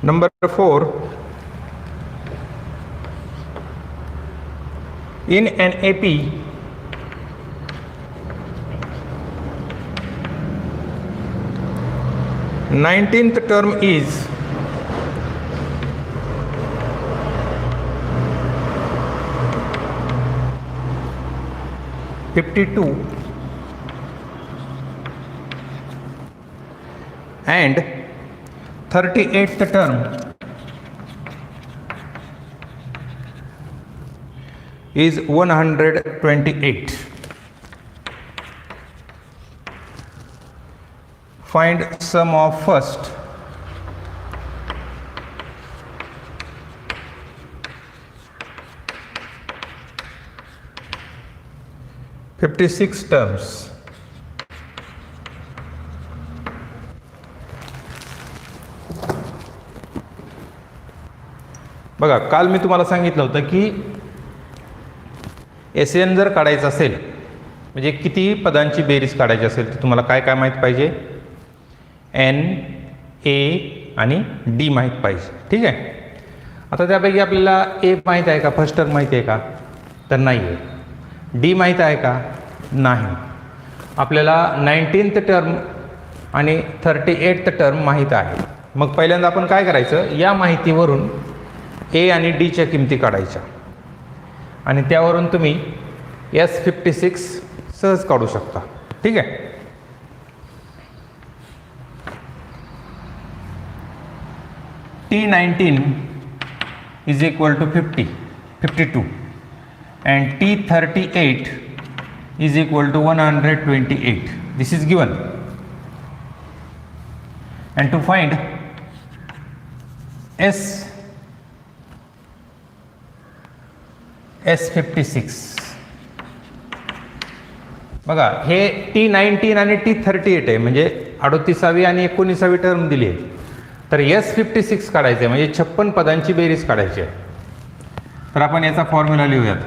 Number 4, in an AP, nineteenth term is $52 and 38th term is 128. Find sum of first, $56 terms. बघा, काल मी तुम्हाला सांगितलं होतं की SN जर काढायचं असेल, म्हणजे किती पदांची बेरीज काढायची असेल, तर तुम्हाला काय काय माहीत पाहिजे? N, A आणि D माहीत पाहिजे. ठीक आहे. आता त्यापैकी आपल्याला A माहीत आहे का? फर्स्ट टर्म माहिती आहे का? तर नाही आहे. D माहीत आहे का? नाही. आपल्याला 19th टर्म आणि 38th टर्म माहीत आहे. मग पहिल्यांदा आपण काय करायचं? या माहितीवरून A आणि D च्या किमती काढायच्या आणि त्यावरून तुम्ही S56 सहज काढू शकता. ठीक आहे. T19 is equal to 52 and T38 is equal to 128. This is given, and to find S56, बघा, हे T19 आणि T38 आहे, म्हणजे 38वी आणि 19वी टर्म दिली आहे. तर S56 काढायचं आहे, म्हणजे 56 पदांची बेरीज काढायची आहे. तर आपण याचा फॉर्म्युला लिहूयात.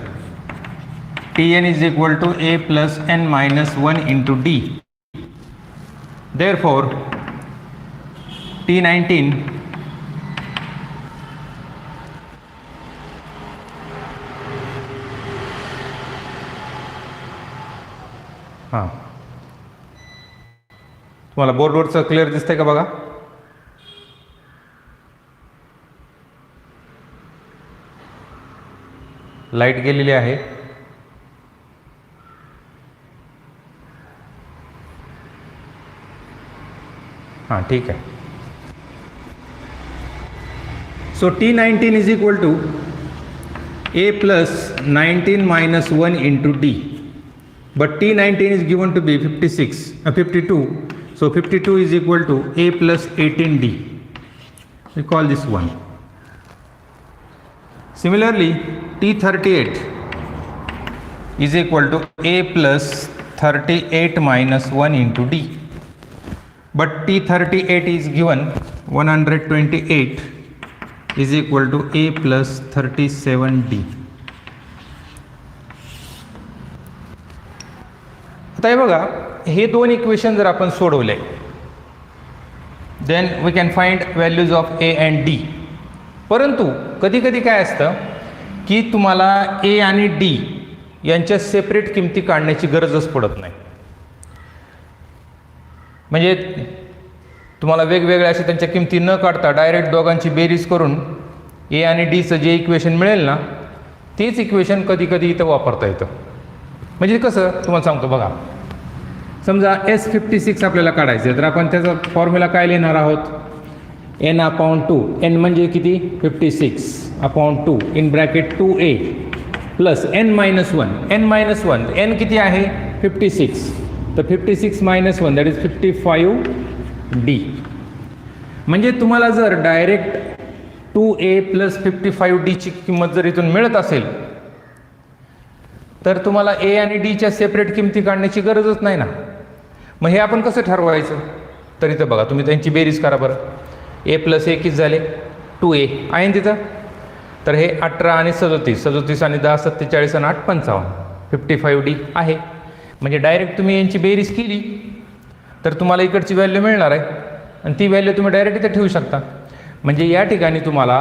Tn is equal to A plus n minus 1 into D. Therefore, T19 तुम्हाला बोर्डवरचं क्लिअर दिसतंय का? बघा, लाईट गेलेली आहे. हां, ठीक आहे. So T19 is equal to A plus 19 minus 1 into D. But T19 is given to be 52. So 52 is equal to A plus 18D. We call this 1. Similarly, T38 is equal to A plus 38 minus 1 into D. But T38 is given 128 is equal to A plus 37D. आता हे बघा, हे दोन equation जर आपण सोडवले, then we can find values of A and D. परंतु कधी कधी काय असतं की तुम्हाला A आणि D यांच्या सेपरेट किमती काढण्याची गरजच पडत नाही. म्हणजे तुम्हाला वेगवेगळ्या अशा त्यांच्या किमती न काढता डायरेक्ट दोघांची बेरीज करून A आणि Dचं जे इक्वेशन मिळेल ना, तेच इक्वेशन कधी कधी इथं वापरता येतं. म्हणजे कसं तुम्हाला सांगतो बघा, समजा S56 आपल्याला काढायचं आहे, तर आपण त्याचा फॉर्म्युला काय लिहिणार आहोत? n/2. n म्हणजे किती? 56/2 in bracket 2a plus n-1. n-1 n किती आहे? 56. तर 56 - 1 दॅट इज 55D. म्हणजे तुम्हाला जर डायरेक्ट 2a प्लस 55D ची किंमत जर इथून मिळत असेल, तर तुम्हाला A आणि D च्या सेपरेट किमती काढण्याची गरजच नाही ना. मग हे आपण कसं ठरवायचं? तर इथं बघा, तुम्ही त्यांची बेरीज करा बरं. A प्लस A किती झाले? 2a आहे ना तिथं. तर हे 18 आणि 37 आणि 10 47 आणि 8 55 55D आहे. म्हणजे डायरेक्ट तुम्ही यांची बेरीज केली तर तुम्हाला इकडची व्हॅल्यू मिळणार आहे आणि ती व्हॅल्यू तुम्ही डायरेक्ट इथे ठेवू शकता. म्हणजे या ठिकाणी तुम्हाला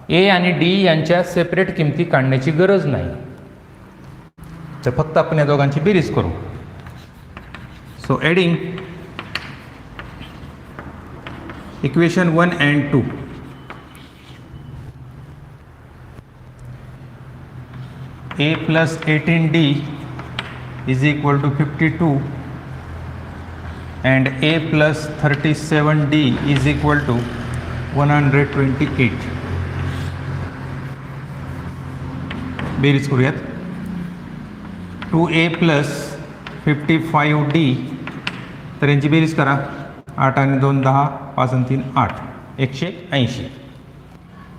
ए आणि डी यांच्या सेपरेट किमती काढण्याची गरज नाही, तर फक्त आपण या दोघांची बेरीज करू. So adding equation 1 and 2. A plus 18D is equal to 52 and A plus 37D is equal to 128. बेरीज करूयात. 2A plus 55D, तर यांची बेरीज करा. 8 आणि 2 10, 5 आणि 3 8, 180.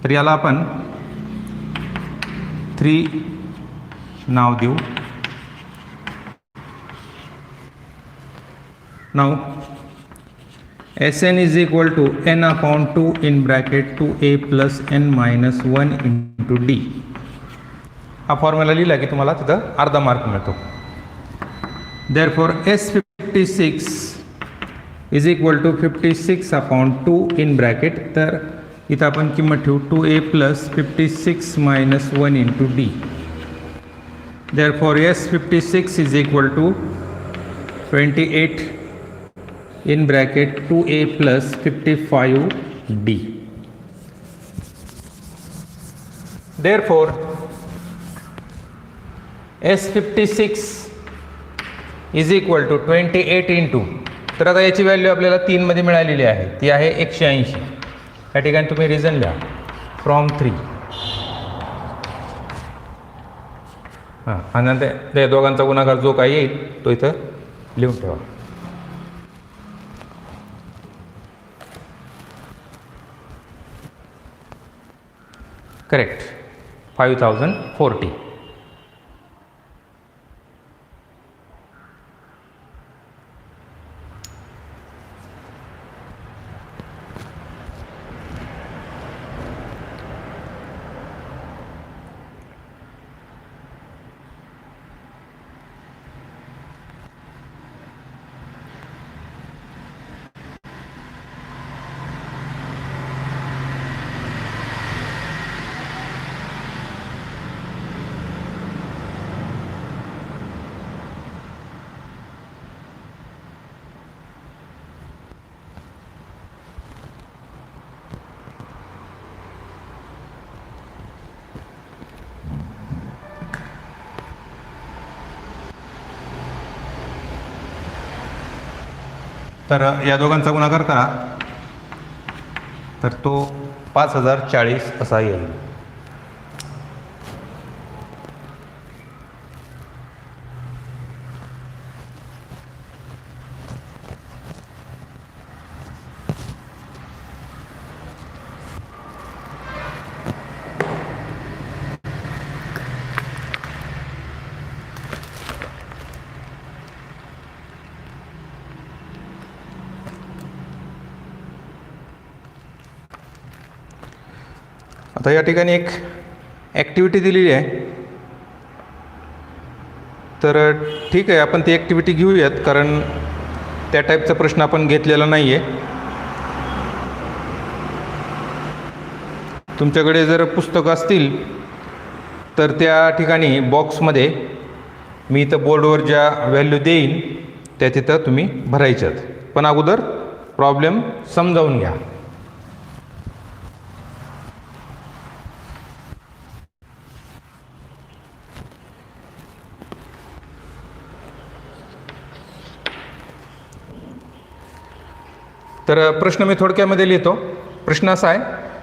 तर याला आपण 3 नाव देऊ. नाव Sn is equal to n upon 2 in bracket 2a plus n minus 1 into d. हा फॉर्म्युला लिहिला की तुम्हाला तिथं अर्धा मार्क मिळतो. Therefore S56 is equal to 56 upon 2 in bracket, तर इथं आपण किंमत ठेवू 2a plus 56 minus 1 into d. Therefore S56 is equal to 28 in bracket 2a plus 55d. Therefore S56 is equal to 28 into, तर आता याची व्हॅल्यू आपल्याला 3 मध्ये मिळालेली आहे, ती आहे 180. या ठिकाणी तुम्ही रिझन लिहा फ्रॉम 3. हां, आणि नंतर त्या दोघांचा गुणाकार जो काही येईल तो इथं लिहून ठेवा. करेक्ट, 5040. तर या दोघांचा गुणाकार करा, तर तो 5040 असा येईल. आता या ठिकाणी एक ॲक्टिव्हिटी दिलेली आहे, तर ठीक आहे आपण ती ॲक्टिव्हिटी घेऊयात, कारण त्या टाईपचा प्रश्न आपण घेतलेला नाही आहे. तुमच्याकडे जर पुस्तकं असतील तर त्या ठिकाणी बॉक्समध्ये मी इथं बोर्डवर ज्या व्हॅल्यू देईन त्या तिथं तुम्ही भरायच्यात, पण अगोदर प्रॉब्लेम समजावून घ्या. तर प्रश्न मी थोडक्यामध्ये लिहितो. प्रश्न असा आहे,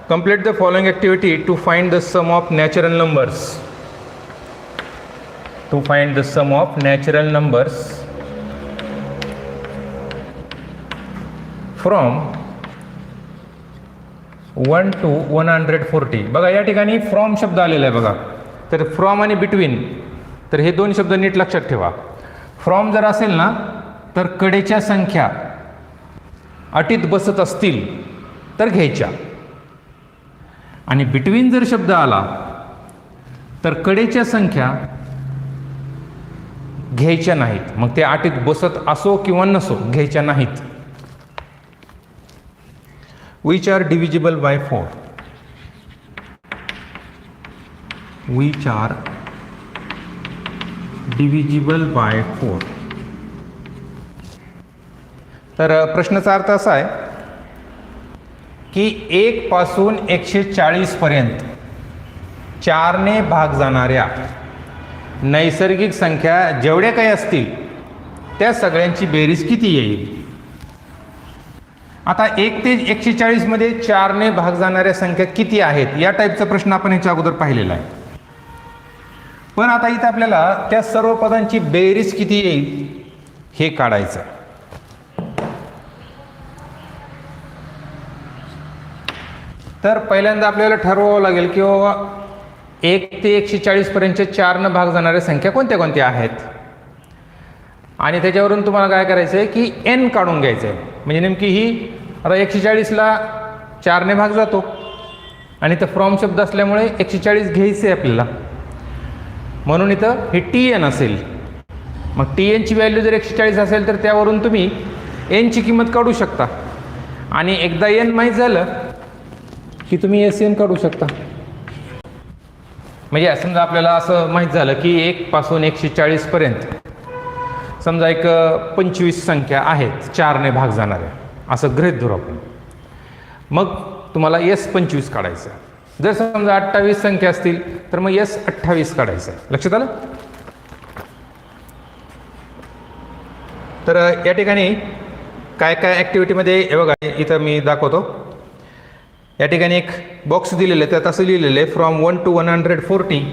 complete the following activity to find the sum of natural numbers. To find the sum of natural numbers from 1 to 140. बघा या ठिकाणी फ्रॉम शब्द आलेला आहे बघा, तर फ्रॉम आणि बिटवीन, तर हे दोन शब्द नीट लक्षात ठेवा. फ्रॉम जर असेल ना तर कडेच्या संख्या अटीत बसत असतील तर घ्यायच्या, आणि बिटवीन जर शब्द आला तर कडेच्या संख्या घ्यायच्या नाहीत. मग ते अटीत बसत असो किंवा नसो, घ्यायच्या नाहीत. which are divisible by 4. Which are divisible by 4. तर प्रश्नाचा अर्थ असा आहे की 1 पासून 140 पर्यंत 4 ने भाग जाणाऱ्या नैसर्गिक संख्या जेवढ्या काही असतील त्या सगळ्यांची बेरीज किती येईल. आता 1 ते 140 मध्ये 4 ने भाग जाणाऱ्या संख्या किती आहेत या टाईपचा प्रश्न आपण याच्या अगोदर पाहिलेला आहे. पण आता इथं आपल्याला त्या सर्व पदांची बेरीज किती येईल हे काढायचं. तर पहिल्यांदा आपल्याला ठरवावं लागेल की 1 ते 140 पर्यंतच्या 4 ने भाग जाणाऱ्या संख्या कोणत्या कोणत्या आहेत आणि त्याच्यावरून तुम्हाला काय करायचं आहे की n काढून घ्यायचं आहे. म्हणजे नेमकी ही आता 140ला 4 ने भाग जातो आणि इथं फ्रॉम शब्द असल्यामुळे 140 घ्यायचं आहे आपल्याला, म्हणून इथं हे TN असेल. मग TN ची व्हॅल्यू जर 140 असेल तर त्यावरून तुम्ही n ची किंमत काढू शकता आणि एकदा n माहीत झालं की तुम्ही SN काढू शकता. म्हणजे समजा आपल्याला असं माहीत झालं की 1 पासून 140 पर्यंत समजा एक 25 संख्या आहेत 4 ने भाग जाणाऱ्या असं गृहीत धरू आपण. मग तुम्हाला S25 काढायचं. जर समजा 28 संख्या असतील तर मग S28 काढायचं. लक्षात आलं. तर या ठिकाणी काय काय ॲक्टिव्हिटीमध्ये हे बघा इथं मी दाखवतो. या ठिकाणी एक बॉक्स दिलेलं आहे त्यात असं लिहिलेलं आहे from 1 to 140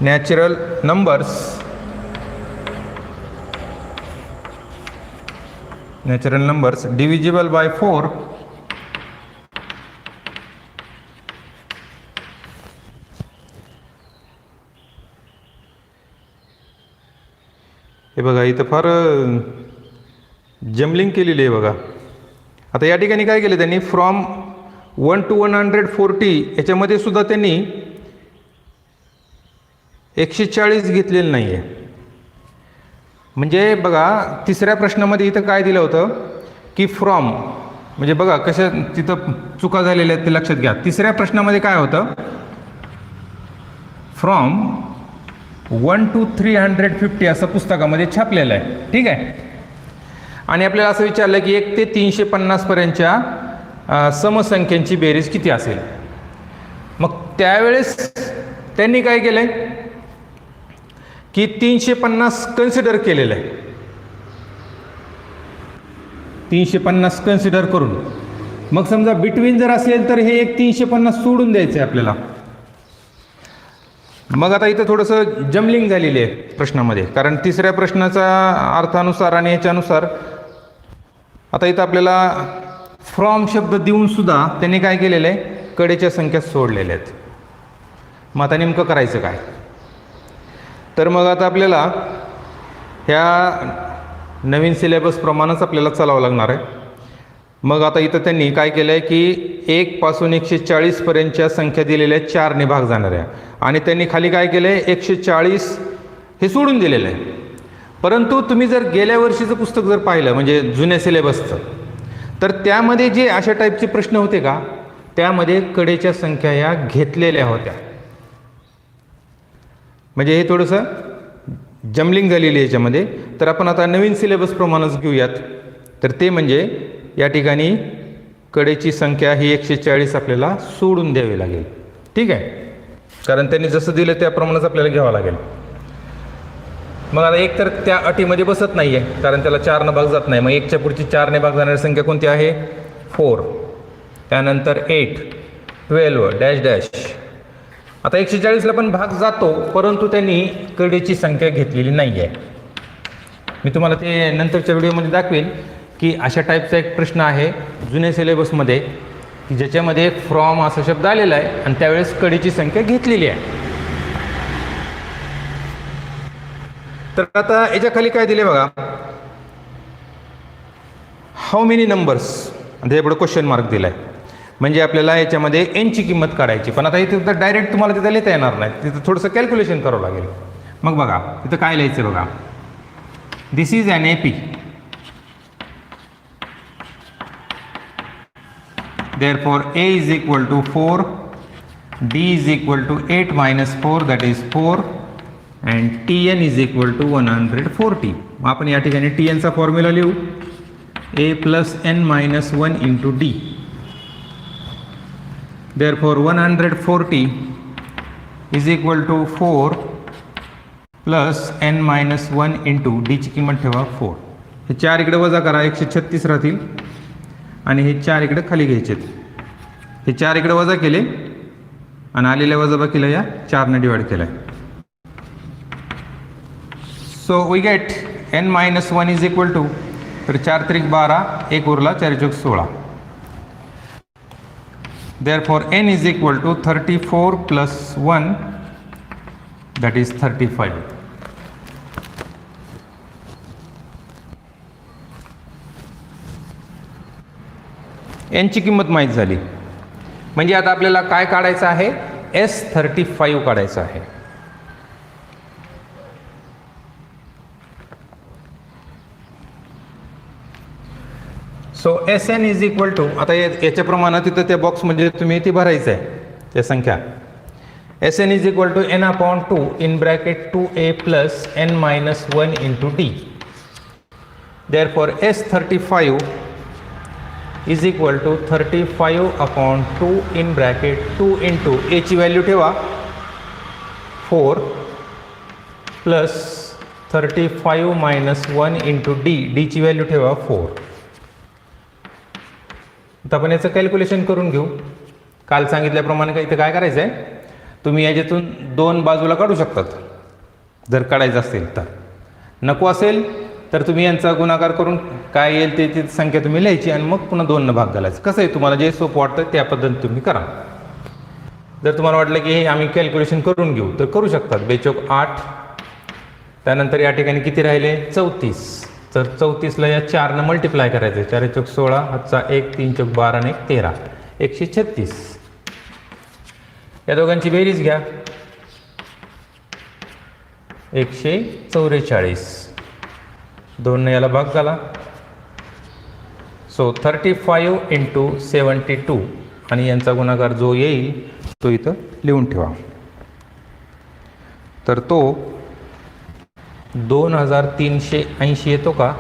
natural numbers divisible by 4 हे बघा इथं फार जमलिंग केलेली आहे बघा. आता या ठिकाणी काय केलं त्यांनी फ्रॉम 1 to 140 याच्यामध्ये सुद्धा त्यांनी 140 घेतलेलं नाही आहे. म्हणजे बघा तिसऱ्या प्रश्नामध्ये इथं काय दिलं होतं की फ्रॉम म्हणजे बघा कशा तिथं चुका झालेल्या आहेत ते लक्षात घ्या. तिसऱ्या प्रश्नामध्ये काय होतं फ्रॉम 1 to 350 असं पुस्तकामध्ये छापलेलं आहे. ठीक आहे. आणि आपल्याला असं विचारलं की 1 ते 350 पर्यंतच्या समसंख्यांची बेरीज किती असेल. मग त्यावेळेस त्यांनी काय केलंय की 350 कन्सिडर केलेलं आहे. 350 कन्सिडर करून मग समजा बिटवीन जर असेल तर हे एक 350 सोडून द्यायचं आहे आपल्याला. मग आता इथं थोडंसं जमलिंग झालेली आहे प्रश्नामध्ये कारण तिसऱ्या प्रश्नाचा अर्थानुसार आणि याच्यानुसार आता इथं आपल्याला फ्रॉम शब्द देऊन सुद्धा त्यांनी काय केलेलं आहे कडेच्या संख्या सोडलेल्या आहेत. मग आता नेमकं करायचं काय. तर मग आता आपल्याला ह्या नवीन सिलेबसप्रमाणेच आपल्याला चालावं लागणार आहे. मग आता इथं त्यांनी काय केलं आहे की 1 पासून 140 पर्यंतच्या संख्या दिलेल्या आहेत 4 ने भाग जाणाऱ्या आणि त्यांनी खाली काय केलं आहे 140 हे सोडून दिलेलं आहे. परंतु तुम्ही जर गेल्या वर्षीचं पुस्तक जर पाहिलं म्हणजे जुन्या सिलेबसचं तर त्यामध्ये जे अशा टाईपचे प्रश्न होते का त्यामध्ये कडेच्या संख्या ह्या घेतलेल्या होत्या. म्हणजे हे थोडंसं जमलिंग झालेली आहे याच्यामध्ये. तर आपण आता नवीन सिलेबसप्रमाणेच घेऊयात. तर ते म्हणजे या ठिकाणी कडेची संख्या ही 140 आपल्याला सोडून द्यावी लागेल. ठीक आहे. कारण त्यांनी जसं दिलं त्याप्रमाणेच आपल्याला घ्यावं लागेल. मग आता एक तर त्या अटीमध्ये बसत नाही आहे कारण त्याला 4 ने भाग जात नाही. मग 1च्या पुढची 4 ने भाग जाणारी संख्या कोणती आहे 4. त्यानंतर 8 12 डॅश डॅश. आता 140ला पण भाग जातो परंतु त्यांनी कडेची संख्या घेतलेली नाही आहे. मी तुम्हाला ते नंतरच्या व्हिडिओमध्ये दाखवेन की अशा टाईपचा एक प्रश्न आहे जुन्या सिलेबसमध्ये की ज्याच्यामध्ये फ्रॉम असा शब्द आलेला आहे आणि त्यावेळेस कडेची संख्या घेतलेली आहे. तर आता याच्या खाली काय दिले बघा हाऊ मेनी नंबर्स आणि पुढे क्वेश्चन मार्क दिला आहे. म्हणजे आपल्याला याच्यामध्ये n ची किंमत काढायची. पण आता इथे तर डायरेक्ट तुम्हाला तिथं लिहिता येणार नाही. तिथं थोडंसं कॅल्क्युलेशन करावं लागेल. मग बघा इथं काय लिहायचं बघा, this is an AP. Therefore A is equal to 4, D is equal to 8 minus 4 that is 4 and Tn is equal to 140. मग आपण या ठिकाणी Tn चा फॉर्म्युला लिहू, A plus n minus 1 into D. Therefore 140 is equal to 4 plus n minus 1 into D ची किंमत ठेवा 4. हे 4 इकडे वजा करा, 136 राहतील आणि हे 4 इकडे खाली घ्यायचे. हे 4 इकडे वजा केले आणि आलेल्या वजाबाकीला या 4 ने डिवाइड केलं. So we get n minus 1 is equal to, तर 4 त्रिक 12, 1 उरला 4 चौक 16. Therefore n is equal to 34 plus 1 that is 35. n ची किंमत माहीत झाली, म्हणजे आता आपल्याला काय काढायचं आहे, S35 काढायचं आहे. So Sn is equal to, आता याच्या प्रमाणात तिथं त्या बॉक्समध्ये तुम्ही ती भरायचं आहे त्या संख्या. Sn is equal to n/2 in bracket 2a plus n minus 1 into d. Therefore S35 is equal to 35/2 in bracket 2 into A ची व्हॅल्यू ठेवा 4 प्लस 35 minus 1 इंटू डी ची व्हॅल्यू ठेवा 4. आता आपण याचं कॅल्क्युलेशन करून घेऊ. काल सांगितल्याप्रमाणे इथे काय करायचं आहे, तुम्ही याच्यातून 2 बाजूला काढू शकतात जर काढायचं असेल तर. नको असेल तर तुम्ही यांचा गुणाकार करून काय येईल ते संख्या तुम्ही लिहायची आणि मग पुन्हा 2 न भाग घालायचं. कसं आहे तुम्हाला जे सोपं वाटतं त्या पद्धतीने तुम्ही करा. जर तुम्हाला वाटलं की हे आम्ही कॅल्क्युलेशन करून घेऊ तर करू शकतात. 2 चौक 8, त्यानंतर या ठिकाणी किती राहिले 34. तर 34ला या 4 न मल्टिप्लाय करायचं, 4 चौक 16, हातचा 1, 3 चौक 12 आणि 1 13, 136. या दोघांची बेरीज घ्या, 144. 2 ने याला भाग झाला. सो 35 इंटू 72 आणि यांचा गुणाकार जो येईल तो इथं लिहून ठेवा. तर तो 2380 येतो का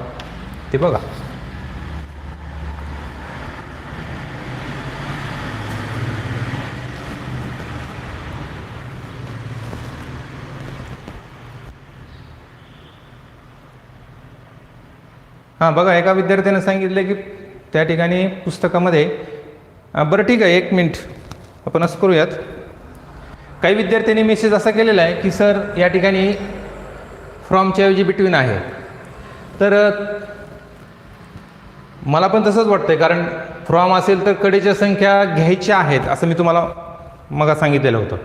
ते बघा. हां बघा, एका विद्यार्थ्याने सांगितलं की त्या ठिकाणी पुस्तकामध्ये, बरं ठीक आहे 1 मिनिट आपण असं करूयात. काही विद्यार्थ्यांनी मेसेज असा केलेला आहे की सर या ठिकाणी फ्रॉमच्या ऐवजी बिटवीन आहे. तर मला पण तसंच वाटतंय, कारण फ्रॉम असेल तर कडेच्या संख्या घ्यायच्या आहेत असं मी तुम्हाला मग सांगितलेलं होतं.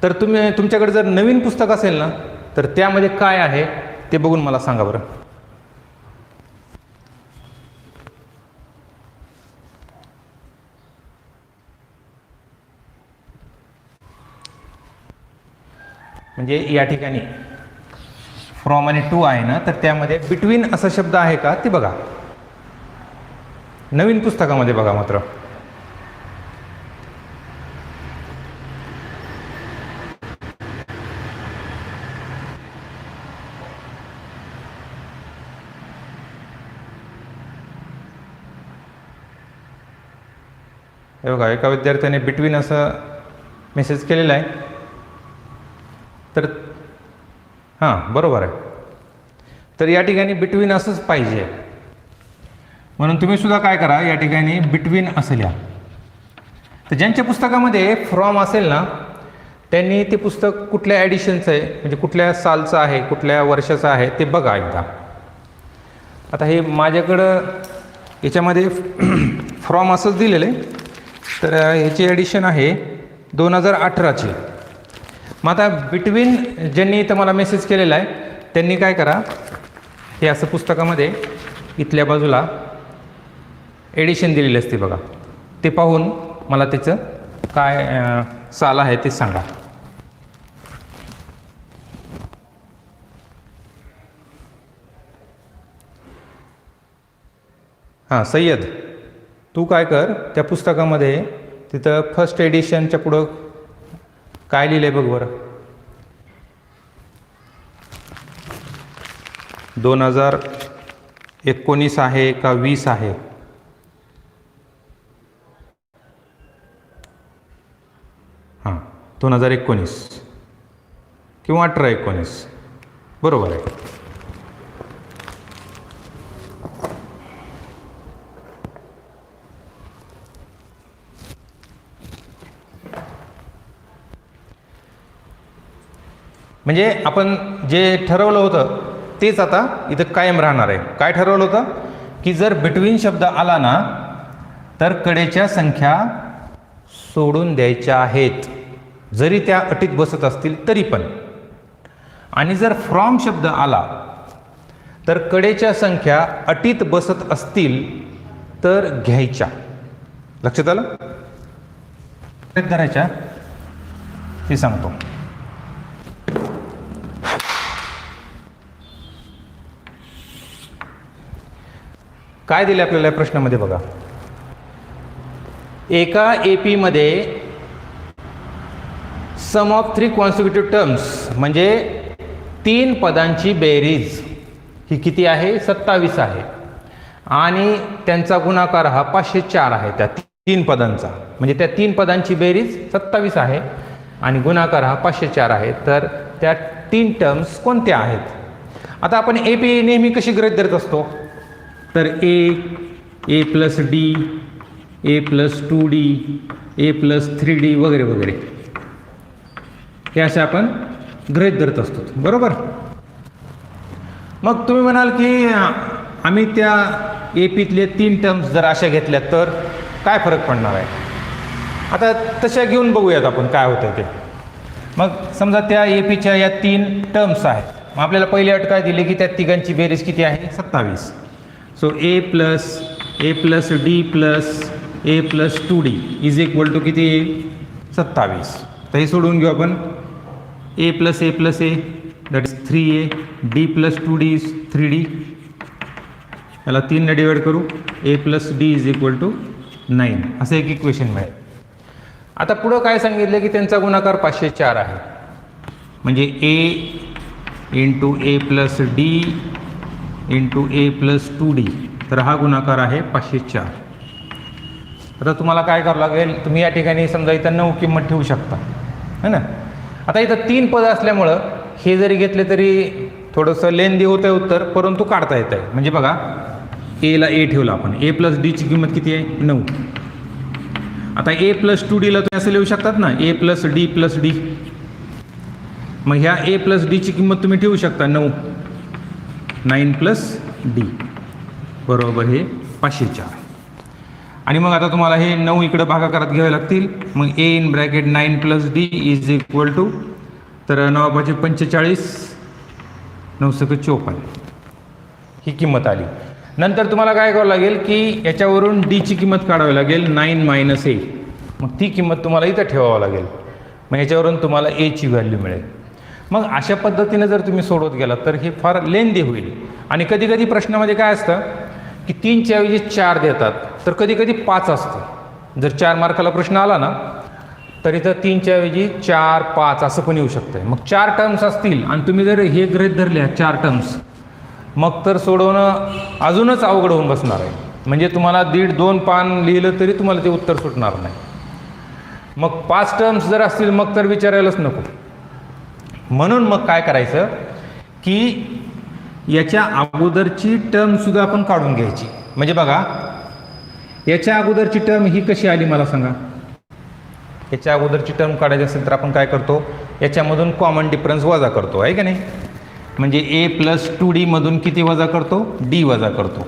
तर तुमच्याकडे जर नवीन पुस्तक असेल ना तर त्यामध्ये काय आहे ते बघून मला सांगा बरं. म्हणजे या ठिकाणी फ्रॉम आणि टू आहे ना, तर त्यामध्ये बिटवीन असा शब्द आहे का ते बघा. नवीन पुस्तकामध्ये बघा मात्र. हे बघा, एका विद्यार्थ्याने बिटवीन असं मेसेज केलेला आहे. तर हां बरोबर आहे. तर या ठिकाणी बिटवीन असंच पाहिजे, म्हणून तुम्ही सुद्धा काय करा, या ठिकाणी बिटवीन असं लिहा. तर ज्यांच्या पुस्तकामध्ये फ्रॉम असेल ना त्यांनी ते पुस्तक कुठल्या ॲडिशनचं आहे, म्हणजे कुठल्या सालचं आहे, कुठल्या वर्षाचं आहे ते बघा एकदा. आता हे माझ्याकडं याच्यामध्ये फ्रॉम असंच दिलेलं आहे, तर ह्याची ॲडिशन आहे 2018ची. मग आता बिटवीन ज्यांनी इथं मला मेसेज केलेला आहे त्यांनी काय करा, हे असं पुस्तकामध्ये इथल्या बाजूला एडिशन दिलेली असते बघा, ते पाहून मला त्याचं काय साल आहे ते सांगा. हां सय्यद, तू काय कर त्या पुस्तकामध्ये तिथं फर्स्ट एडिशनच्या पुढं काय लिहिलं आहे बघ बरं. 2019 आहे का 20 आहे? हां 2019 किंवा 18-19 बरोबर आहे. म्हणजे आपण जे ठरवलं होतं तेच आता इथं कायम राहणार आहे. काय ठरवलं होतं की जर बिटवीन शब्द आला ना तर कडेच्या संख्या सोडून द्यायच्या आहेत, जरी त्या अटीत बसत असतील तरी पण. आणि जर फ्रॉम शब्द आला तर कडेच्या संख्या अटीत बसत असतील तर घ्यायच्या. लक्षात आलं? करायच्या ते सांगतो. काय दिले आपल्याला या प्रश्नामध्ये बघा. एका एपी मध्ये सम ऑफ 3 कॉन्सिक्युटिव्ह टर्म्स म्हणजे 3 पदांची बेरीज ही किती आहे? 27 आहे. आणि त्यांचा गुणाकार हा 504 आहे. त्या 3 पदांचा म्हणजे त्या 3 पदांची बेरीज 27 आहे आणि गुणाकार हा 504 आहे. तर त्या 3 टर्म्स कोणत्या आहेत? आता आपण एपी नेहमी कशी गृहीत धरत असतो तर ए plus D, A plus 2D, A plus 3D वगैरे वगैरे हे असे आपण गृहीत धरत असतो बरोबर. मग तुम्ही म्हणाल की आम्ही त्या एपीतले 3 टर्म्स जर अशा घेतल्या तर काय फरक पडणार आहे? आता तशा घेऊन बघूयात आपण काय होतं ते. मग समजा त्या एपीच्या या 3 टर्म्स आहेत. मग आपल्याला पहिली अट काय दिली की त्या तिघांची बेरीज किती आहे? 27. So A plus D plus A plus 2D is equal to किती? 27. तर हे सोडून घेऊ आपण. A plus A that is 3A, D plus 2D is 3D. याला 3 ने डिवाइड करू. A plus D is equal to 9 असं एक इक्वेशन मिळेल. आता पुढं काय सांगितलं की त्यांचा गुणाकार 504 आहे. म्हणजे ए इंटू ए प्लस डी इंटू ए प्लस 2D. तर हा गुणाकार आहे 504. आता तुम्हाला काय करावं लागेल, तुम्ही या ठिकाणी समजा इथं 9 किंमत ठेवू शकता है ना. आता इथं 3 पद असल्यामुळं हे जरी घेतले तरी थोडंसं लेंदी होतं आहे उत्तर, परंतु काढता येत आहे. म्हणजे बघा एला ए ठेवला आपण. ए प्लस डीची किंमत किती आहे? 9. आता ए प्लस 2Dला तुम्ही असं लिहू शकतात ना, ए प्लस डी. मग ह्या ए प्लस डीची किंमत तुम्ही ठेवू शकता 9 प्लस डी बरोबर हे 504. आणि मग आता तुम्हाला हे 9 इकडं भागाकारात घ्यावे लागतील. मग A in bracket 9 plus D is equal to, तर 9 × 45 9 × 54 ही किंमत आली. नंतर तुम्हाला काय करावं लागेल की याच्यावरून डीची किंमत काढावी लागेल 9 - ए. मग ती किंमत तुम्हाला इथं ठेवावं लागेल. मग याच्यावरून तुम्हाला एची व्हॅल्यू मिळेल. मग अशा पद्धतीने जर तुम्ही सोडवत गेलात तर हे फार लेंदी होईल. आणि कधी कधी प्रश्नामध्ये काय असतं की 3च्या ऐवजी 4 देतात, तर कधी कधी 5 असतं. जर 4 मार्काला प्रश्न आला ना तर इथं 3च्या ऐवजी 4, 5 असं पण येऊ शकतं. मग 4 टर्म्स असतील आणि तुम्ही जर हे गृहीत धरल्या 4 टर्म्स, मग तर सोडवणं अजूनच अवघड होऊन बसणार आहे. म्हणजे तुम्हाला 1.5-2 पान लिहिलं तरी तुम्हाला ते उत्तर सुटणार नाही. मग 5 टर्म्स जर असतील मग तर विचारायलाच नको. म्हणून मग काय करायचं की याच्या अगोदरची टर्मसुद्धा आपण काढून घ्यायची. म्हणजे बघा याच्या अगोदरची टर्म ही कशी आली मला सांगा. याच्या अगोदरची टर्म काढायची असेल तर आपण काय करतो, याच्यामधून कॉमन डिफरन्स वजा करतो आहे का नाही. म्हणजे ए प्लस 2D मधून किती वजा करतो? डी वजा करतो.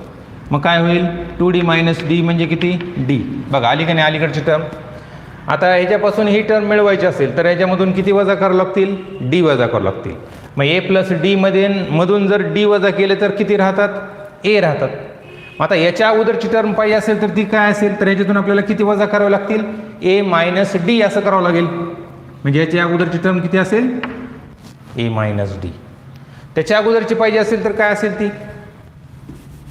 मग काय होईल? 2D - डी म्हणजे किती? डी. बघा आली का नाही अलीकडची टर्म. आता ह्याच्यापासून ही टर्म मिळवायची असेल तर याच्यामधून किती वजा करावं लागतील? डी वजा करावं लागतील. मग ए प्लस डी मधून जर डी वजा केले तर किती राहतात? ए राहतात. आता याच्या अगोदरची टर्म पाहिजे असेल तर ती काय असेल, तर याच्यातून आपल्याला किती वजा करावे लागतील? ए - डी असं करावं लागेल. म्हणजे याच्या अगोदरची टर्म किती असेल? ए - डी. त्याच्या अगोदरची पाहिजे असेल तर काय असेल ती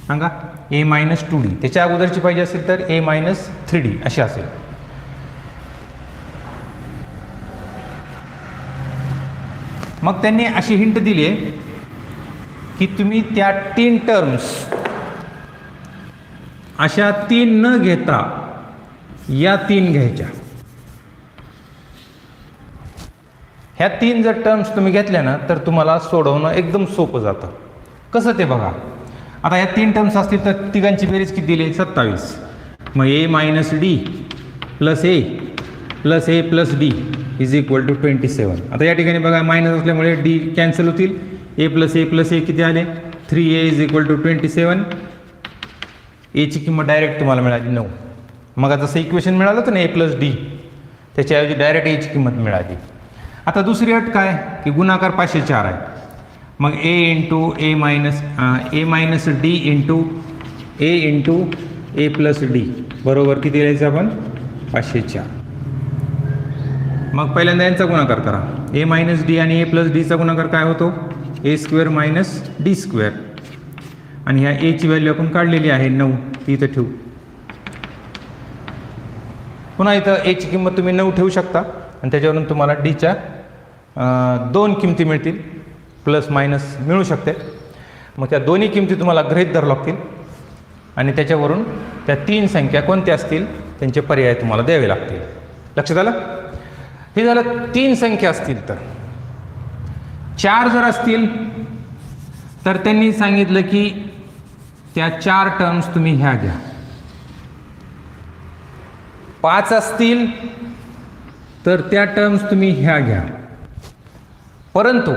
सांगा. ए मायनस 2D, त्याच्या अगोदरची पाहिजे असेल तर ए मायनस 3D अशी असेल. मग त्यांनी अशी हिंट दिली आहे की तुम्ही त्या 3 टर्म्स अशा 3 न घेता या 3 घ्यायच्या. ह्या 3 जर टर्म्स तुम्ही घेतल्या ना तर तुम्हाला सोडवणं एकदम सोपं जातं. कसं ते बघा. आता ह्या 3 टर्म्स असतील तर तिघांची बेरीज किती दिली? 27. मग A minus D plus A plus D is equal to 27. आता या ठिकाणी बघा मायनस असल्यामुळे डी कॅन्सल होतील. ए प्लस ए किती आले? 3a is equal to 27. एची किंमत डायरेक्ट तुम्हाला मिळाली 9. मग जसं इक्वेशन मिळालं होतं ना ए प्लस डी, त्याच्याऐवजी डायरेक्ट एची किंमत मिळाली. आता दुसरी अट काय की गुणाकार 504 आहे. मग A minus D into A plus D बरोबर किती लिहायचं आपण? 504. मग पहिल्यांदा यांचा गुणाकार करा. ए मायनस डी आणि ए प्लस डीचा गुणाकार काय होतो? ए स्क्वेअर मायनस डी स्क्वेअर. आणि ह्या एची व्हॅल्यू आपण काढलेली आहे 9, ती इथं ठेवू. पुन्हा इथं एची किंमत तुम्ही 9 ठेवू शकता आणि त्याच्यावरून तुम्हाला डीच्या 2 किमती मिळतील, प्लस मायनस मिळू शकते. मग त्या दोन्ही किमती तुम्हाला गृहीत धराव्या लागतील आणि त्याच्यावरून त्या 3 संख्या कोणत्या असतील त्यांचे पर्याय तुम्हाला द्यावे लागतील. लक्षात आलं? हे झालं 3 संख्या असतील. तर 4 जर असतील तर त्यांनी सांगितलं की त्या 4 टर्म्स तुम्ही ह्या घ्या. 5 असतील तर त्या टर्म्स तुम्ही ह्या घ्या. परंतु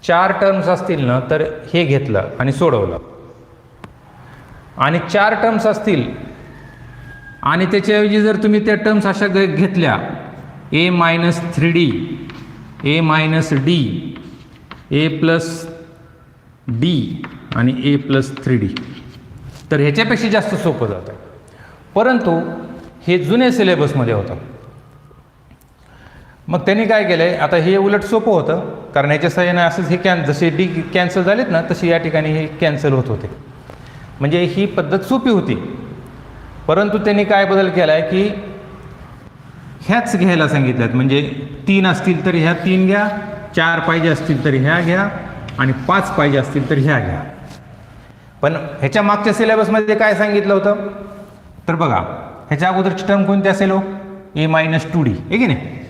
4 टर्म्स असतील ना तर हे घेतलं आणि सोडवलं. आणि 4 टर्म्स असतील आणि त्याच्याऐवजी जर तुम्ही त्या टर्म्स अशा घेतल्या ए minus 3D, A minus D, A plus D आणि ए प्लस 3D, तर ह्याच्यापेक्षा जास्त सोपं जातं. परंतु हे जुन्या सिलेबसमध्ये होतं. मग त्यांनी काय केलं आहे, आता हे उलट सोपं होतं कारण ह्याच्या सहाय्याने असंच हे जसे डी कॅन्सल झालेत ना तसे या ठिकाणी हे कॅन्सल होत होते. म्हणजे ही पद्धत सोपी होती. परंतु त्यांनी काय बदल केला आहे की ह्याच घ्यायला सांगितल्यात. म्हणजे 3 असतील तर ह्या 3 घ्या, 4 पाहिजे असतील तर ह्या घ्या आणि 5 पाहिजे असतील तर ह्या घ्या. पण ह्याच्या मागच्या सिलेबसमध्ये काय सांगितलं होतं तर बघा, ह्याच्या अगोदरची टर्म कोणती असेल हो? ए मायनस 2D आहे की नाही?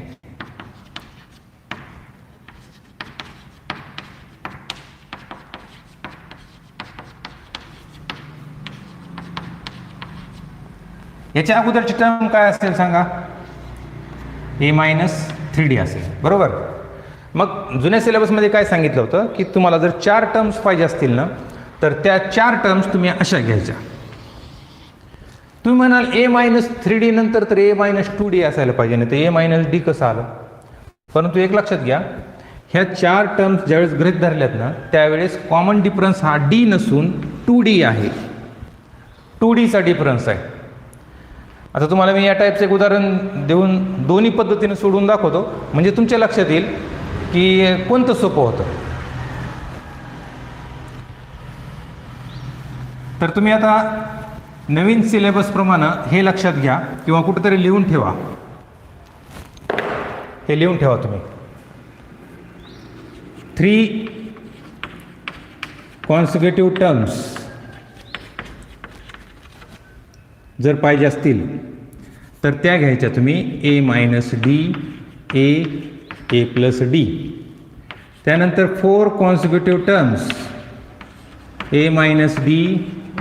याच्या अगोदरची टर्म काय असेल सांगा? ए मायनस 3D असेल, बरोबर. मग जुन्या सिलेबसमध्ये काय सांगितलं होतं की तुम्हाला जर 4 टर्म्स पाहिजे असतील ना तर त्या 4 टर्म्स तुम्ही अशा घ्यायच्या. तुम्ही म्हणाल ए मायनस 3D नंतर तर ए मायनस 2D असायला पाहिजे, नाही तर ए मायनस डी कसं आलं? परंतु एक लक्षात घ्या, ह्या 4 टर्म्स ज्यावेळेस गृहीत धरल्यात ना त्यावेळेस कॉमन डिफरन्स हा डी नसून 2D आहे. 2Dचा डिफरन्स आहे. आता तुम्हाला मी या टाईपचं एक उदाहरण देऊन दोन्ही पद्धतीने सोडून दाखवतो म्हणजे तुमच्या लक्षात येईल की कोणतं सोपं होतं. तर तुम्ही आता नवीन सिलेबसप्रमाणे हे लक्षात घ्या किंवा कुठेतरी लिहून ठेवा. हे लिहून ठेवा तुम्ही. 3 कॉन्सिक्युटिव्ह टर्म्स जर पाहिजे असतील तर त्या घ्यायच्या तुम्ही A minus D, A plus D. त्यानंतर 4 consecutive terms A minus D,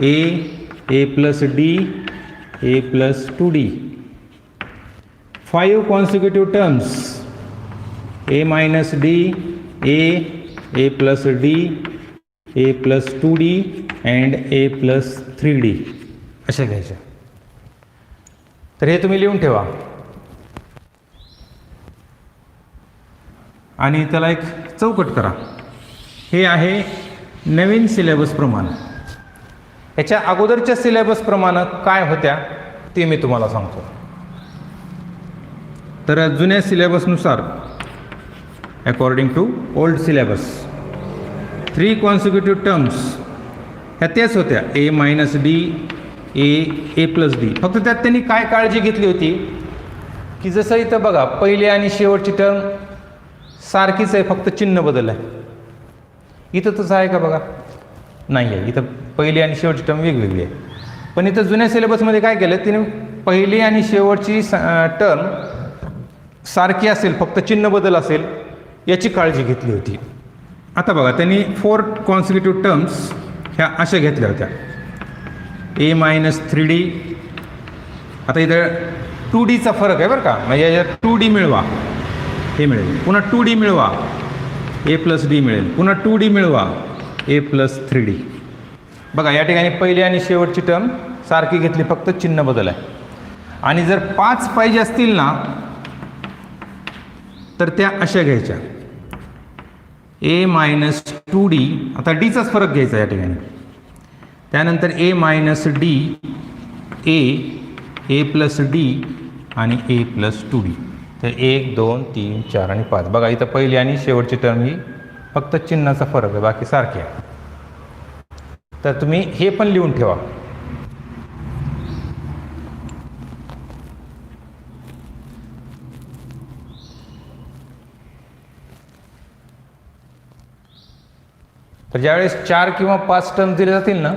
A plus D, A plus 2D. 5 consecutive terms A minus D, A plus D, A plus 2D and A plus 3D अशा घ्यायच्या. तर हे तुम्ही लिहून ठेवा आणि त्याला एक चौकट करा. हे आहे नवीन सिलेबसप्रमाणे. याच्या अगोदरच्या सिलेबसप्रमाणे काय होत्या ते मी तुम्हाला सांगतो. तर जुन्या सिलेबसनुसार according to old syllabus 3 consecutive terms ह्या त्याच होत्या A minus D A plus D. फक्त त्यात त्यांनी काय काळजी घेतली होती की जसं इथं बघा पहिली आणि शेवटची टर्म सारखीच आहे, फक्त चिन्ह बदल आहे. इथं तसं आहे का बघा? नाही आहे. इथं पहिली आणि शेवटची टर्म वेगवेगळी आहे. पण इथं जुन्या सिलेबसमध्ये काय केलं तिने, पहिली आणि शेवटची टर्म सारखी असेल, फक्त चिन्ह बदल असेल याची काळजी घेतली होती. आता बघा त्यांनी 4 कॉन्सिक्युटिव्ह टर्म्स ह्या अशा घेतल्या होत्या. A minus 3D. आता इथं 2Dचा फरक आहे बरं का, म्हणजे याच्यात 2D मिळवा हे मिळेल, पुन्हा 2D मिळवा ए प्लस डी मिळेल, पुन्हा 2D मिळवा ए प्लस 3D. बघा या ठिकाणी पहिली आणि शेवटची टर्म सारखी घेतली, फक्त चिन्ह बदल आहे. आणि जर 5 पाहिजे असतील ना तर त्या अशा घ्यायच्या ए मायनस 2D. आता डीचाच फरक घ्यायचा या ठिकाणी. त्यानंतर A minus D A plus D आणि ए प्लस 2D. तर 1 2 3 4 आणि 5. बघा इथं पहिली आणि शेवटची टर्म ही फक्त चिन्हाचा फरक आहे, बाकी सारखे आहे. तर तुम्ही हे पण लिहून ठेवा. तर ज्यावेळेस 4 किंवा 5 टर्म दिले जातील ना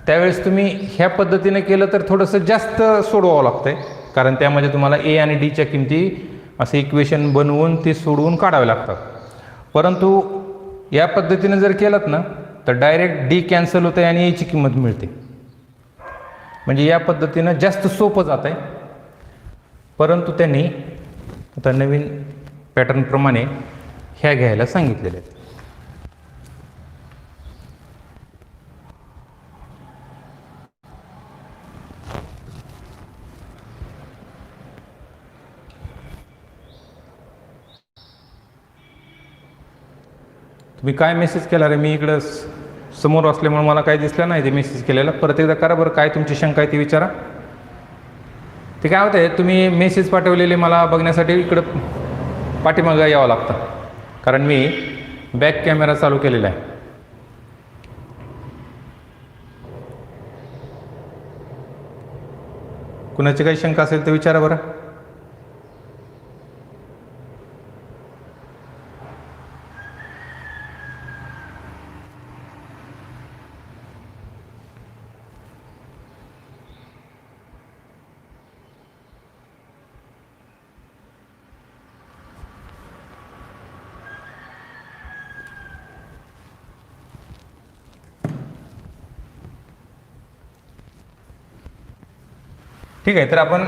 त्यावेळेस तुम्ही ह्या पद्धतीने केलं तर थोडंसं जास्त सोडवावं लागतंय, कारण त्यामध्ये तुम्हाला ए आणि डीच्या किमती असे इक्वेशन बनवून ते सोडवून काढावे लागतात. परंतु या पद्धतीने जर केलं ना तर डायरेक्ट डी कॅन्सल होते आणि एची किंमत मिळते. म्हणजे या पद्धतीनं जास्त सोपं जात आहे. परंतु त्यांनी आता नवीन पॅटर्नप्रमाणे ह्या घ्यायला सांगितलेले आहेत. तुम्ही काय मेसेज केला रे? मी इकडं समोर असल्यामुळे मला काय दिसलं नाही ते मेसेज केलेला. परत एकदा करा बरं, काय तुमची शंका आहे ती विचारा. ते काय होतं आहे, तुम्ही मेसेज पाठवलेले मला बघण्यासाठी इकडं पाठीमागं यावं लागतं, कारण मी बॅक कॅमेरा चालू केलेला आहे. कुणाची काही शंका असेल तर विचारा बरं. ठीक आहे, तर आपण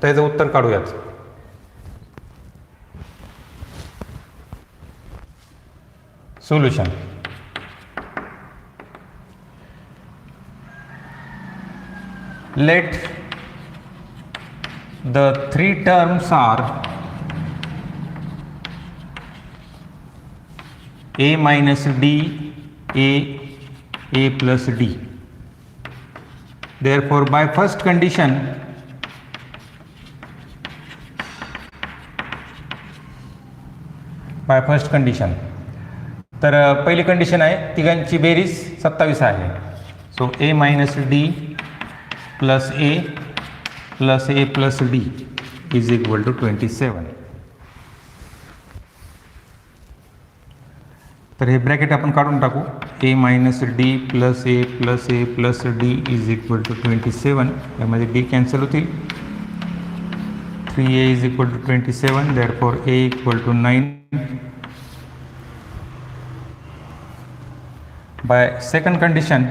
त्याचं उत्तर काढूयात. Solution. Let the 3 terms are a minus d a plus d. Therefore by first condition तर पहिली कंडिशन आहे तिघांची बेरीज 27 आहे. So A minus D plus A plus D is equal to 27. तर हे ब्रॅकेट आपण काढून टाकू. A minus D plus A D is equal to 27. यामध्ये डी कॅन्सल होतील. 3a is equal to 27, therefore a equal to 9. By second condition,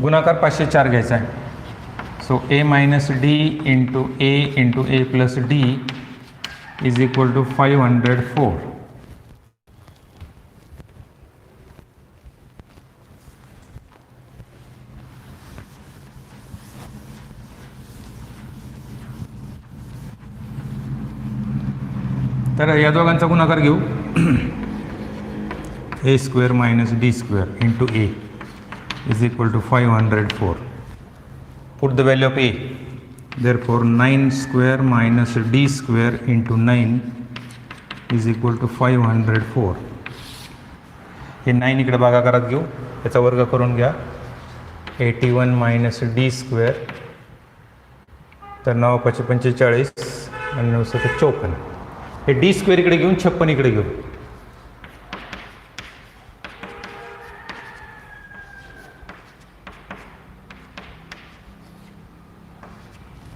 गुणाकार 504 घ्यायचा आहे. So a minus d into a plus d is equal to 504. तर या दोघांचा गुणाकार घेऊ. A square minus D square into A is equal to 504. Put the value of A. Therefore 9 square minus D square into 9 is equal to 504. हे 9 इकडे भागाकारात घेऊ, याचा वर्ग करून घ्या. 81 मायनस डी स्क्वेअर, तर 9 × 5 = 45 आणि 9 × 7 = 54. हे डी स्क्वेअर इकडे घेऊन 56 इकडे घेऊ.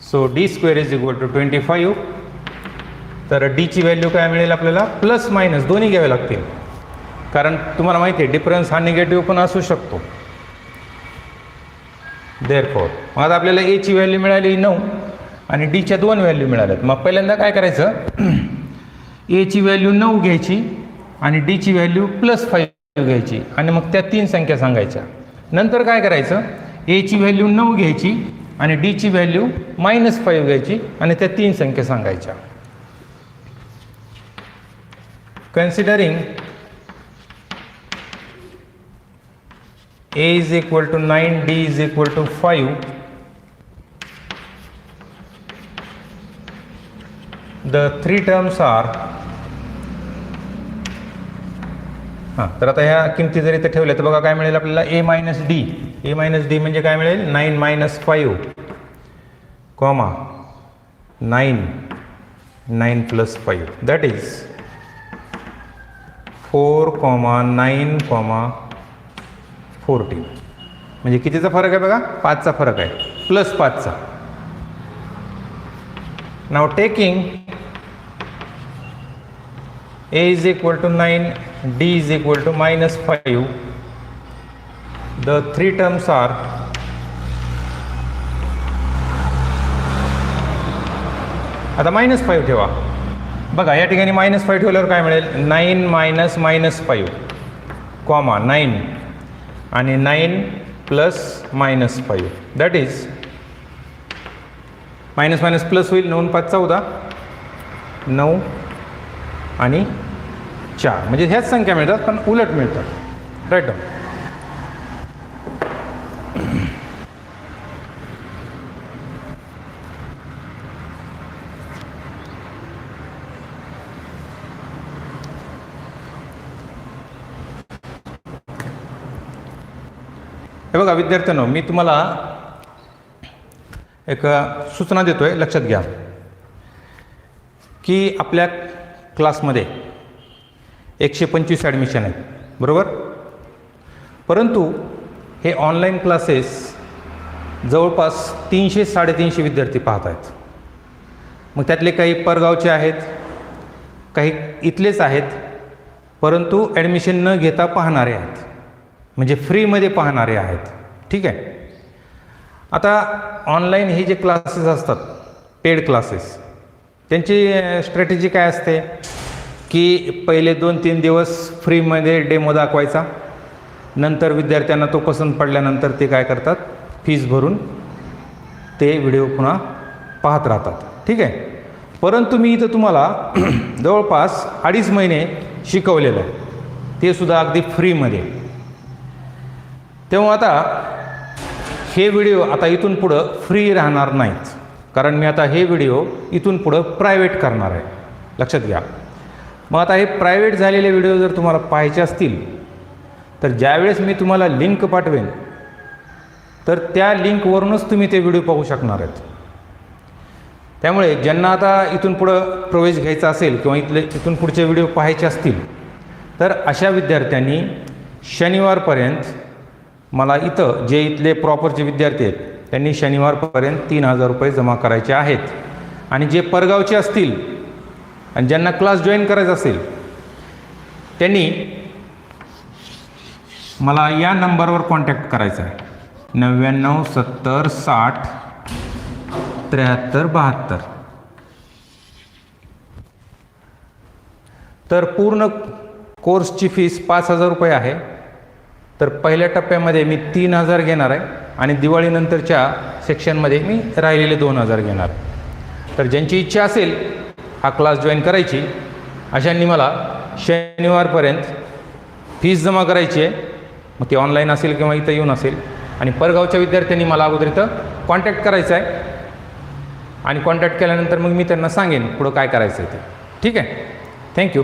So D square is equal to 25. तर डीची व्हॅल्यू काय मिळेल आपल्याला? प्लस मायनस दोन्ही घ्यावे लागतील, कारण तुम्हाला माहिती आहे डिफरन्स हा निगेटिव्ह पण असू शकतो. देअरफॉर मग आता आपल्याला एची व्हॅल्यू मिळाली 9 आणि डीच्या 2 व्हॅल्यू मिळाल्यात. मग पहिल्यांदा काय करायचं, एची व्हॅल्यू 9 घ्यायची आणि डीची व्हॅल्यू +5 घ्यायची आणि मग त्या 3 संख्या सांगायच्या. नंतर काय करायचं, एची व्हॅल्यू 9 घ्यायची आणि डीची व्हॅल्यू -5 घ्यायची आणि त्या 3 संख्या सांगायच्या. Considering A is equal to 9, D is equal to 5, the three terms are, तर आता ह्या किमती जर इथे ठेवल्या तर बघा काय मिळेल आपल्याला, A minus D. A minus D म्हणजे काय मिळेल, 9 minus 5, 9, 9 plus 5, that is 4, 9, 14. म्हणजे कितीचा फरक आहे बघा, 5चा फरक आहे, +5चा. नाव taking A is equal to 9, D is equal to -5, the three terms are आता -5 ठेवा. बघा या ठिकाणी -5 ठेवल्यावर काय मिळेल, 9 minus -5, 9 आणि 9 plus -5, that is minus plus होईल, 9 × 5 = 14, 9 आणि 4, म्हणजे ह्याच संख्या मिळतात पण उलट मिळतात. राईट. हे बघा विद्यार्थ्यांनो, मी तुम्हाला एक सूचना देतोय, लक्षात घ्या की आपल्या क्लासमध्ये 125 ॲडमिशन आहेत, बरोबर. परंतु हे ऑनलाईन क्लासेस जवळपास 300-350 विद्यार्थी पाहत आहेत. मग त्यातले काही परगावचे आहेत, काही इथलेच आहेत, परंतु ॲडमिशन न घेता पाहणारे आहेत, म्हणजे फ्रीमध्ये पाहणारे आहेत. ठीक आहे. आता ऑनलाईन हे जे क्लासेस असतात, पेड क्लासेस, त्यांची स्ट्रॅटेजी काय असते की पहिले 2-3 दिवस फ्रीमध्ये डेमो दाखवायचा, नंतर विद्यार्थ्यांना तो पसंत पडल्यानंतर ते काय करतात, फीस भरून ते व्हिडिओ पुन्हा पाहत राहतात. ठीक आहे. परंतु मी इथं तुम्हाला जवळपास 2.5 महिने शिकवलेलं आहे, ते सुद्धा अगदी फ्रीमध्ये. तेव्हा आता हे व्हिडिओ आता इथून पुढं फ्री राहणार नाहीत, कारण मी आता हे व्हिडिओ इथून पुढं प्रायव्हेट करणार आहे, लक्षात घ्या. मग आता हे प्रायव्हेट झालेले व्हिडिओ जर तुम्हाला पाहायचे असतील तर ज्यावेळेस मी तुम्हाला लिंक पाठवेन तर त्या लिंकवरूनच तुम्ही ते व्हिडिओ पाहू शकणार आहेत. त्यामुळे ज्यांना आता इथून पुढं प्रवेश घ्यायचा असेल किंवा इथून पुढचे व्हिडिओ पाहायचे असतील तर अशा विद्यार्थ्यांनी शनिवारपर्यंत मला इथं जे इथले प्रॉपरचे विद्यार्थी आहेत त्यांनी शनिवारपर्यंत 3,000 रुपये जमा करायचे आहेत. आणि जे परगावचे असतील आणि ज्यांना क्लास जॉईन करायचा असेल त्यांनी मला या नंबरवर कॉन्टॅक्ट करायचा आहे, 99 70 60 73 72. तर पूर्ण कोर्सची फीस 5,000 रुपये आहे. तर पहिल्या टप्प्यामध्ये मी 3,000 घेणार आहे आणि दिवाळीनंतरच्या सेक्शनमध्ये मी राहिलेले 2,000 घेणार. तर ज्यांची इच्छा असेल हा क्लास जॉईन करायची अशांनी मला शनिवारपर्यंत फीस जमा करायची आहे. मग ती ऑनलाईन असेल किंवा इथं येऊन असेल. आणि परगावच्या विद्यार्थ्यांनी मला अगोदर इथं कॉन्टॅक्ट करायचा आहे आणि कॉन्टॅक्ट केल्यानंतर मग मी त्यांना सांगेन पुढं काय करायचं आहे ते. ठीक आहे. थँक्यू.